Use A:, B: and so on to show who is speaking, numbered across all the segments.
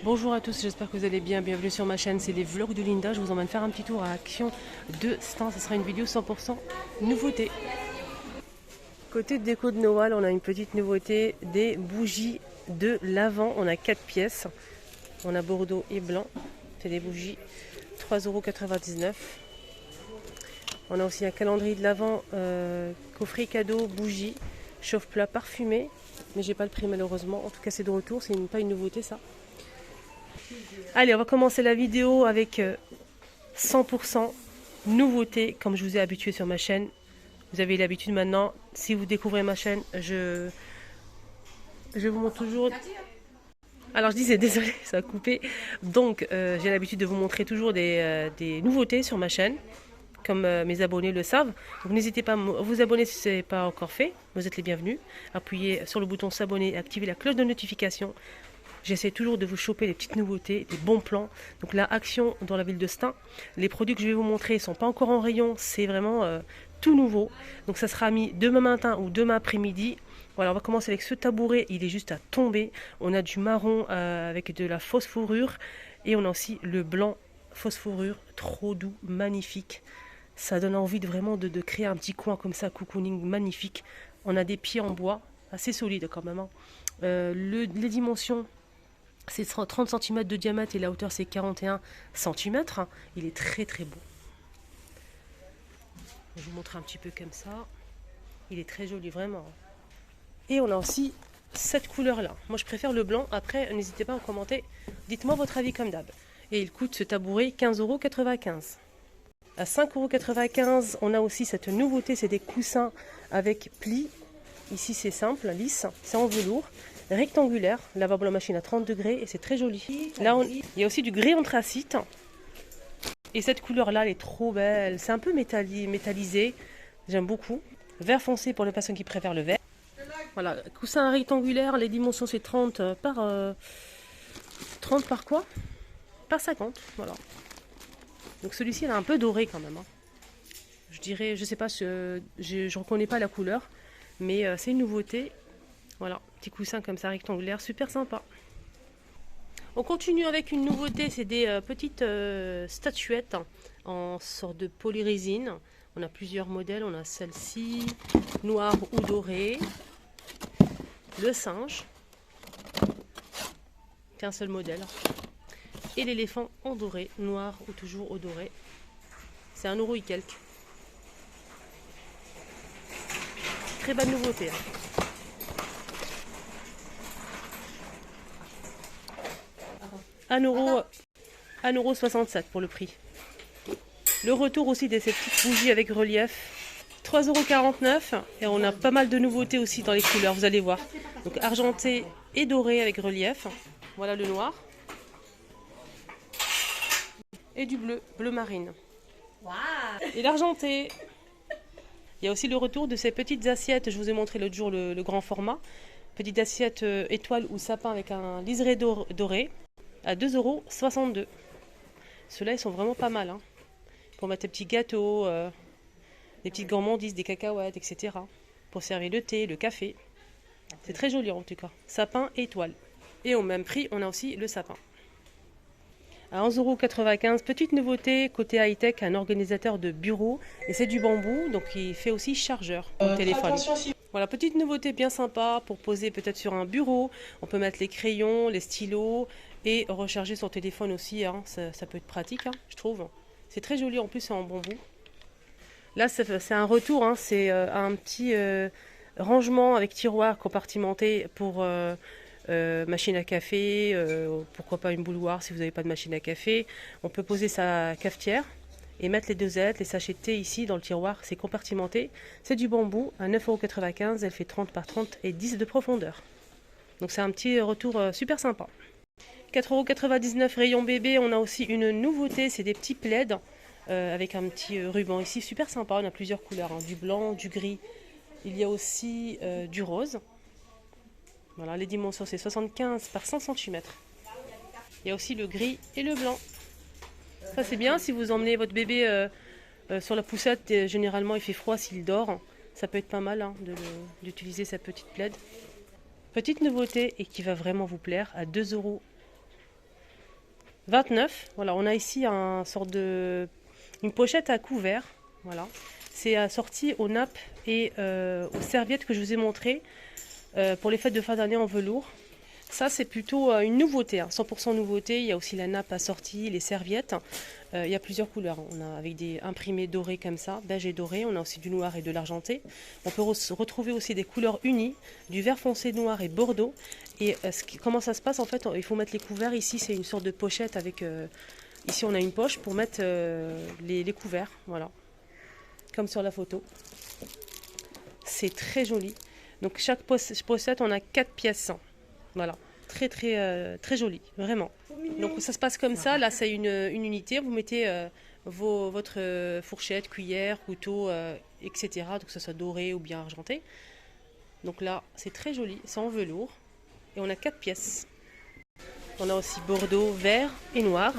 A: Bonjour à tous, j'espère que vous allez bien, bienvenue sur ma chaîne, c'est les vlogs de Linda, je vous emmène faire un petit tour à Action de Stein, ce sera une vidéo 100% nouveauté. Côté déco de Noël, on a une petite nouveauté, des bougies de l'Avent, on a 4 pièces, on a bordeaux et blanc, c'est des bougies 3,99 €. On a aussi un calendrier de l'Avent, coffret cadeau, bougies, chauffe-plat parfumé, mais j'ai pas le prix malheureusement, en tout cas c'est de retour, c'est pas une nouveauté ça. Allez, on va commencer la vidéo avec 100% nouveauté, comme je vous ai habitué sur ma chaîne. Vous avez l'habitude maintenant, si vous découvrez ma chaîne, je vous montre toujours... Alors je disais, désolé, ça a coupé. Donc, j'ai l'habitude de vous montrer toujours des nouveautés sur ma chaîne, comme mes abonnés le savent. Donc n'hésitez pas à vous abonner si ce n'est pas encore fait. Vous êtes les bienvenus. Appuyez sur le bouton s'abonner et activez la cloche de notification. J'essaie toujours de vous choper les petites nouveautés, des bons plans. Donc la Action dans la ville de Stein. Les produits que je vais vous montrer ne sont pas encore en rayon. C'est vraiment tout nouveau. Donc ça sera mis demain matin ou demain après-midi. Voilà, on va commencer avec ce tabouret. Il est juste à tomber. On a du marron avec de la fausse fourrure. Et on a aussi le blanc fausse fourrure. Trop doux, magnifique. Ça donne envie de créer un petit coin comme ça, cocooning magnifique. On a des pieds en bois, assez solides quand même. Hein. Les dimensions... C'est 30 cm de diamètre et la hauteur c'est 41 cm. Il est très très beau. Je vous montre un petit peu comme ça. Il est très joli vraiment. Et on a aussi cette couleur là. Moi je préfère le blanc. Après n'hésitez pas à commenter. Dites-moi votre avis comme d'hab. Et il coûte ce tabouret 15,95 €. À 5,95 €, on a aussi cette nouveauté. C'est des coussins avec plis. Ici c'est simple, lisse. C'est en velours. Rectangulaire, lavable en machine à 30 degrés et c'est très joli. Là, il y a aussi du gris anthracite. Et cette couleur-là, elle est trop belle. C'est un peu métallisé. J'aime beaucoup. Vert foncé pour les personnes qui préfèrent le vert. Voilà, coussin rectangulaire. Les dimensions, c'est 30 par... 30 par quoi? Par 50, voilà. Donc celui-ci, il est un peu doré quand même. Hein. Je dirais, je sais pas, je ne reconnais pas la couleur. Mais c'est une nouveauté. Voilà, petit coussin comme ça rectangulaire, super sympa. On continue avec une nouveauté, c'est des petites statuettes en sorte de polyrésine. On a plusieurs modèles, on a celle-ci, noire ou dorée. Le singe, qu'un seul modèle. Et l'éléphant en doré, noir ou toujours au doré. C'est 1 € et quelques. Très bonne nouveauté. Hein. 1,67 € pour le prix. Le retour aussi de ces petites bougies avec relief. 3,49 € et on a pas mal de nouveautés aussi dans les couleurs, vous allez voir. Donc argenté et doré avec relief. Voilà le noir. Et du bleu, bleu marine. Et l'argenté. Il y a aussi le retour de ces petites assiettes, je vous ai montré l'autre jour le grand format. Petite assiette étoile ou sapin avec un liseré doré. À 2,62 €. Ceux-là, ils sont vraiment pas mal. Hein, pour mettre des petits gâteaux, des petites gourmandises, des cacahuètes, etc. Pour servir le thé, le café. C'est très joli en tout cas. Sapin et étoile. Et au même prix, on a aussi le sapin. À 11,95 €, petite nouveauté, côté high-tech, un organisateur de bureau. Et c'est du bambou, donc il fait aussi chargeur au téléphone. Voilà, petite nouveauté bien sympa pour poser peut-être sur un bureau. On peut mettre les crayons, les stylos et recharger son téléphone aussi. Hein. Ça peut être pratique, hein, je trouve. C'est très joli, en plus c'est en bambou. Là, c'est un retour. Hein. C'est un petit rangement avec tiroir compartimenté pour machine à café. Pourquoi pas une bouilloire si vous n'avez pas de machine à café. On peut poser sa cafetière. Et mettre les dosettes, les sachets de thé ici dans le tiroir, c'est compartimenté. C'est du bambou à 9,95 €, elle fait 30 par 30 et 10 de profondeur. Donc c'est un petit retour super sympa. 4,99 € rayon bébé, on a aussi une nouveauté, c'est des petits plaids avec un petit ruban ici, super sympa, on a plusieurs couleurs, hein, du blanc, du gris. Il y a aussi du rose. Voilà, les dimensions c'est 75 par 100 cm. Il y a aussi le gris et le blanc. Ça c'est bien si vous emmenez votre bébé sur la poussette, généralement il fait froid s'il dort. Ça peut être pas mal hein, d'utiliser sa petite plaid. Petite nouveauté et qui va vraiment vous plaire à 2 €. 29. Voilà, on a ici une pochette à couvert. Voilà. C'est assorti aux nappes et aux serviettes que je vous ai montrées pour les fêtes de fin d'année en velours. Ça, c'est plutôt une nouveauté, 100% nouveauté. Il y a aussi la nappe assortie, les serviettes. Il y a plusieurs couleurs. On a avec des imprimés dorés comme ça, beige et doré. On a aussi du noir et de l'argenté. On peut retrouver aussi des couleurs unies, du vert foncé noir et bordeaux. Et comment ça se passe en fait? Il faut mettre les couverts. Ici, c'est une sorte de pochette avec... ici, on a une poche pour mettre les couverts. Voilà, comme sur la photo. C'est très joli. Donc chaque pochette, on a 4 pièces. Voilà, très joli, vraiment. Donc ça se passe comme ça, là c'est une unité, vous mettez votre fourchette, cuillère, couteau, etc. Donc que ce soit doré ou bien argenté. Donc là c'est très joli, c'est en velours et on a 4 pièces. On a aussi bordeaux, vert et noir.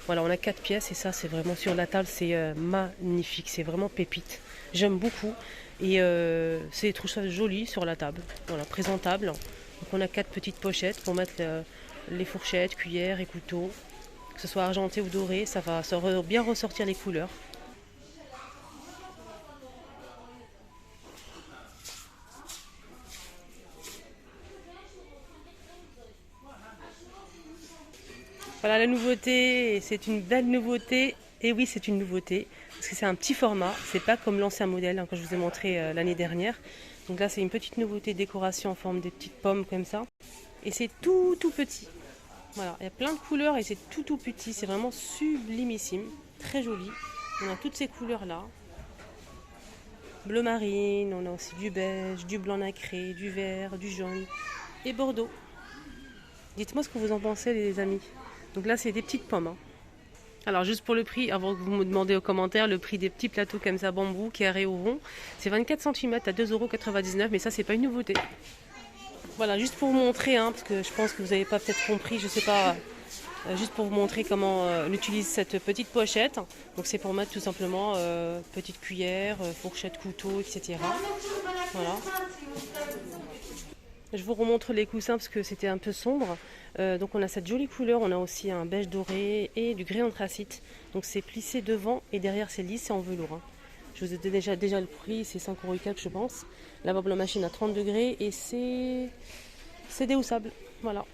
A: Voilà, on a 4 pièces et ça c'est vraiment sur la table, c'est magnifique, c'est vraiment pépite. J'aime beaucoup et je trouve ça joli sur la table, voilà, présentable. Donc on a 4 petites pochettes pour mettre les fourchettes, cuillères et couteaux. Que ce soit argenté ou doré, ça va bien ressortir les couleurs. Voilà la nouveauté, c'est une belle nouveauté. Et oui, c'est une nouveauté, parce que c'est un petit format, c'est pas comme l'ancien modèle que je vous ai montré l'année dernière. Donc là c'est une petite nouveauté décoration en forme de petites pommes comme ça. Et c'est tout petit. Voilà, il y a plein de couleurs et c'est tout petit, c'est vraiment sublimissime, très joli. On a toutes ces couleurs là. Bleu marine, on a aussi du beige, du blanc nacré, du vert, du jaune et bordeaux. Dites-moi ce que vous en pensez les amis. Donc là c'est des petites pommes. Hein. Alors juste pour le prix, avant que vous me demandez aux commentaires, le prix des petits plateaux comme ça bambou, carré ou rond, c'est 24 cm à 2,99 €, mais ça c'est pas une nouveauté. Voilà, juste pour vous montrer, hein, parce que je pense que vous n'avez pas peut-être compris, je sais pas, juste pour vous montrer comment on utilise cette petite pochette. Donc c'est pour mettre tout simplement petite cuillère, fourchette, couteau, etc. Voilà. Je vous remontre les coussins parce que c'était un peu sombre. Donc on a cette jolie couleur, on a aussi un beige doré et du gris anthracite. Donc c'est plissé devant et derrière c'est lisse, c'est en velours. Hein. Je vous ai déjà le prix, c'est 5,04 € je pense. La la machine à 30 degrés et c'est déhoussable. Voilà.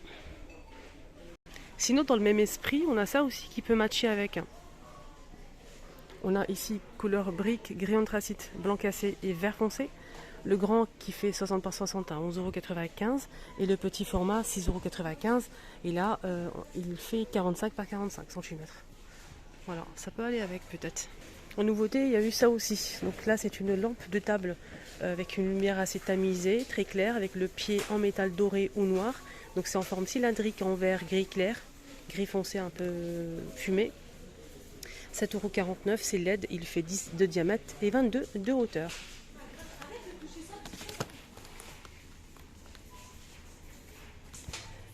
A: Sinon dans le même esprit, on a ça aussi qui peut matcher avec. On a ici couleur brique, gris anthracite, blanc cassé et vert foncé. Le grand qui fait 60 par 60 à 11,95 € et le petit format 6,95 €. Et là, il fait 45 par 45 cm. Voilà, ça peut aller avec peut-être. En nouveauté, il y a eu ça aussi. Donc là, c'est une lampe de table avec une lumière assez tamisée, très claire, avec le pied en métal doré ou noir. Donc c'est en forme cylindrique en verre gris clair, gris foncé un peu fumé. 7,49 €, c'est LED, il fait 10 de diamètre et 22 de hauteur.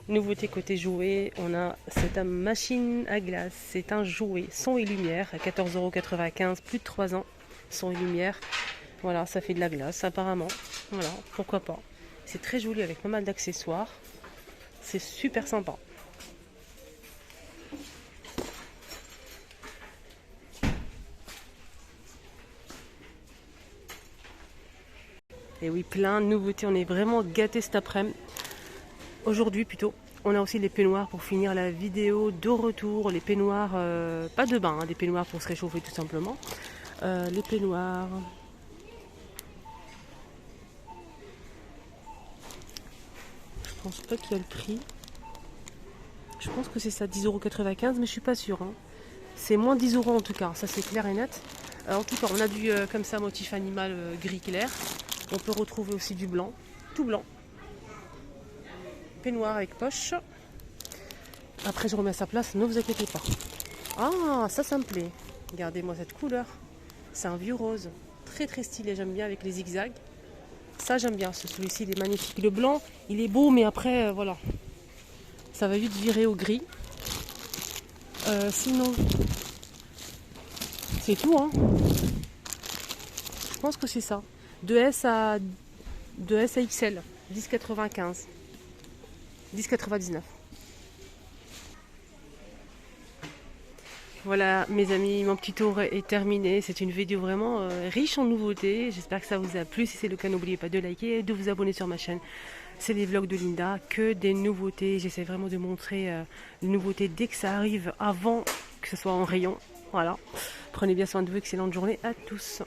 A: Nouveauté côté jouet, on a cette machine à glace, c'est un jouet son et lumière à 14,95 €, plus de 3 ans, son et lumière. Voilà, ça fait de la glace apparemment, voilà, pourquoi pas. C'est très joli avec pas mal d'accessoires, c'est super sympa. Et oui, plein de nouveautés, on est vraiment gâtés cet après-midi. Aujourd'hui plutôt, on a aussi les peignoirs pour finir la vidéo de retour, les peignoirs, pas de bain, hein, des peignoirs pour se réchauffer tout simplement. Les peignoirs. Je pense pas qu'il y a le prix. Je pense que c'est ça, 10,95 €, mais je suis pas sûre. Hein. C'est moins 10 € en tout cas, ça c'est clair et net. En tout cas, on a du comme ça motif animal gris clair. On peut retrouver aussi du blanc, tout blanc. Peignoir avec poche. Après je remets à sa place, ne vous inquiétez pas. Ah, ça me plaît. Regardez-moi cette couleur. C'est un vieux rose. Très stylé, j'aime bien avec les zigzags. Ça j'aime bien, celui-ci il est magnifique. Le blanc, il est beau, mais après, voilà. Ça va vite virer au gris. Sinon, c'est tout, hein. Je pense que c'est ça. De S à XL, 10,95. 10,99. Voilà mes amis, mon petit tour est terminé. C'est une vidéo vraiment riche en nouveautés. J'espère que ça vous a plu. Si c'est le cas, n'oubliez pas de liker et de vous abonner sur ma chaîne. C'est les vlogs de Linda, que des nouveautés. J'essaie vraiment de montrer les nouveautés dès que ça arrive avant que ce soit en rayon. Voilà. Prenez bien soin de vous. Excellente journée à tous.